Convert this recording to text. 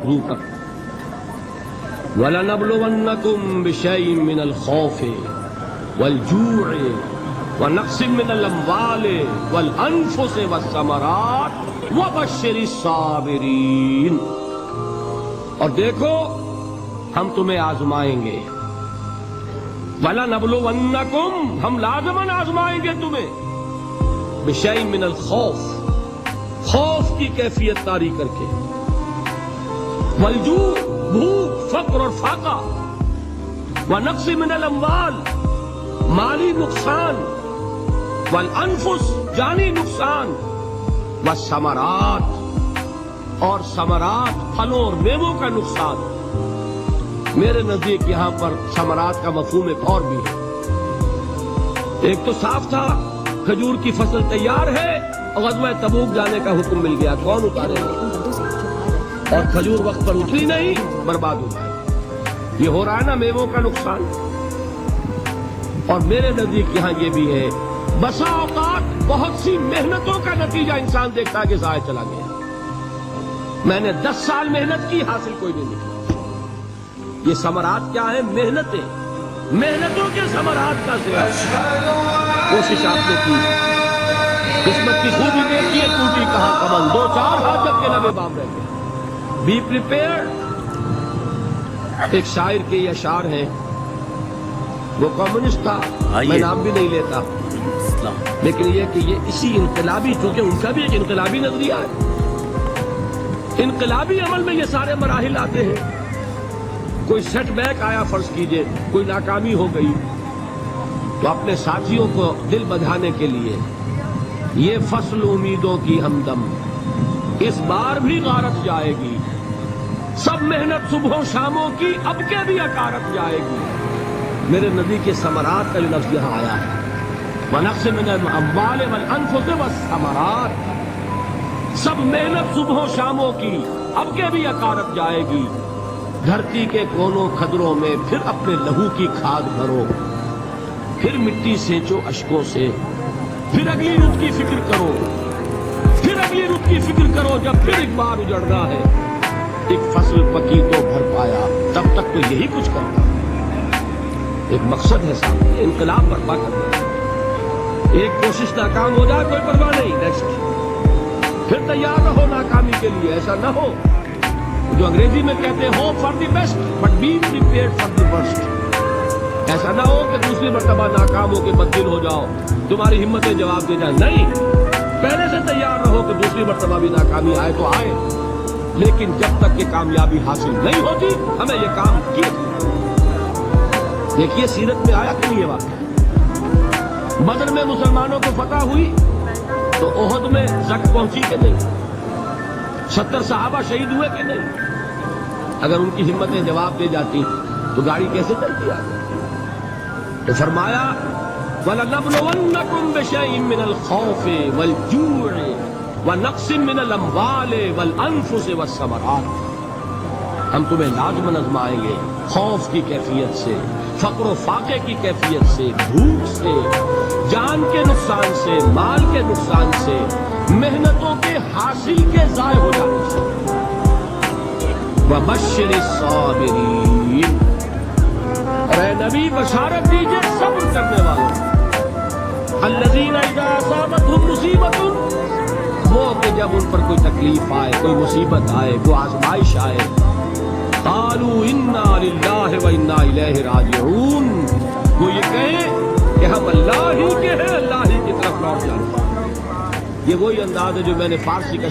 مَبْرُوكًا وَلَنَبْلُوَنَّكُمْ بِشَيْءٍ مِّنَ الْخَوْفِ وَالْجُوعِ وَنَقْصٍ مِّنَ الْأَمْوَالِ وَالْأَنفُسِ وَالثَّمَرَاتِ وَبَشِّرِ الصَّابِرِينَ۔ اور دیکھو ہم تمہیں آزمائیں گے، وَلَنَبْلُوَنَّكُمْ ہم لازماً آزمائیں گے تمہیں، بِشَيْءٍ مِّنَ الْخَوْفِ خوف کی کیفیت طاری کر کے، والجوع بھوک فقر اور فاقہ، ونقص من الاموال مالی نقصان، والانفس جانی نقصان، والثمرات اور ثمرات پھلوں اور میووں کا نقصان۔ میرے نزدیک یہاں پر ثمرات کا مفہوم ایک اور بھی ہے۔ ایک تو صاف تھا کھجور کی فصل تیار ہے اور غزوہ تبوک جانے کا حکم مل گیا، کون اتارے گا؟ اور کھجور وقت پر اتری نہیں، برباد ہو جائے۔ یہ ہو رہا ہے نا میووں کا نقصان۔ اور میرے نزدیک یہاں یہ بھی ہے، بسا اوقات بہت سی محنتوں کا نتیجہ انسان دیکھتا ہے کہ ضائع چلا گیا، میں نے 10 سال محنت کی، حاصل کوئی نہیں نکلا۔ یہ ثمرات کیا ہے؟ محنتیں، محنتوں کے ثمرات کا ذکر۔ کوشش آپ نے کی، قسمت کی خوبی دیکھی ہے، ٹوٹی کہاں کمن، 2-4 ہاتھ جب کے لبے بام رہ گئے۔ Be prepared. ایک شاعر کے یہ اشعار ہیں، وہ کمیونسٹ تھا، میں نام بھی نہیں لیتا، لیکن یہ کہ یہ اسی انقلابی، چونکہ ان کا بھی ایک انقلابی نظریہ ہے، انقلابی عمل میں یہ سارے مراحل آتے ہیں۔ کوئی سیٹ بیک آیا فرض کیجئے، کوئی ناکامی ہو گئی، تو اپنے ساتھیوں کو دل بڑھانے کے لیے یہ فصل امیدوں کی ہمدم اس بار بھی غارت جائے گی، سب محنت صبحوں شاموں کی اب کے بھی اکارت جائے گی۔ میرے نبی کے ثمرات کا جو لفظ یہاں آیا ہے، وَنَقْصٍ مِّنَ الْأَمْوَالِ وَالْأَنفُسِ وَالثَّمَرَاتِ، سب محنت صبحوں شاموں کی اب کے بھی اکارت جائے گی۔ دھرتی کے کونوں کھدروں میں پھر اپنے لہو کی کھاد بھرو، پھر مٹی سینچو اشکوں سے، پھر اگلی رت کی فکر کرو، پھر اگلی رت کی فکر کرو، جب پھر ایک بار اجڑنا ہے، ایک فصل پکی تو بھر پایا، تب تک تو یہی کچھ کرتا۔ ایک مقصد ہے سامنے، انقلاب برپا کرنا۔ ایک کوشش ناکام ہو جائے کوئی پرواہ نہیں، نیکسٹ، پھر تیار رہو ناکامی کے لیے۔ ایسا نہ ہو جو انگریزی میں کہتے ہیں hope for the best but be prepared for the worst. ایسا نہ ہو کہ دوسری مرتبہ ناکام ہو کے بددل ہو جاؤ، تمہاری ہمتیں جواب دے جائیں، نہیں، پہلے سے تیار رہو کہ دوسری مرتبہ بھی ناکامی آئے تو آئے، لیکن جب تک کہ کامیابی حاصل نہیں ہوتی ہمیں یہ کام کیے۔ دیکھیے سیرت میں آیا کہ نہیں یہ واقعہ؟ بدر میں مسلمانوں کو فتح ہوئی تو احد میں زک پہنچی کہ نہیں؟ 70 صحابہ شہید ہوئے کہ نہیں؟ اگر ان کی ہمتیں جواب دے جاتی تو گاڑی کیسے چلتی آگے؟ تو فرمایا وَلَنَبْلُوَنَّكُمْ بِشَيْءٍ مِّنَ الْخَوْفِ وَالْجُوعِ وَنَقْصٍ مِّنَ الْأَمْوَالِ وَالْأَنفُسِ وَالثَّمَرَاتِ، ہم تمہیں لازماً آزمائیں گے، خوف کی کیفیت سے، فقر و فاقے کی کیفیت سے، بھوک سے، جان کے نقصان سے، مال کے نقصان سے، محنتوں کے حاصل کے ضائع ہو جانے سے۔ وَبَشِّرِ الصَّابِرِينَ، اور اے نبی بشارت دیجئے صبر کرنے والوں، الَّذِينَ إِذَا أَصَابَتْهُمْ مُصِيبَةٌ، وہ کہ جب ان پر کوئی تکلیف آئے، کوئی مصیبت آئے، کوئی آزمائش آئے، قالوا انا للہ وانا الیہ راجعون، وہ یہ کہیں کہ ہم اللہ ہی کے ہیں، اللہ ہی کی طرف لوٹ جانے۔ یہ وہی انداز ہے جو میں نے فارسی کا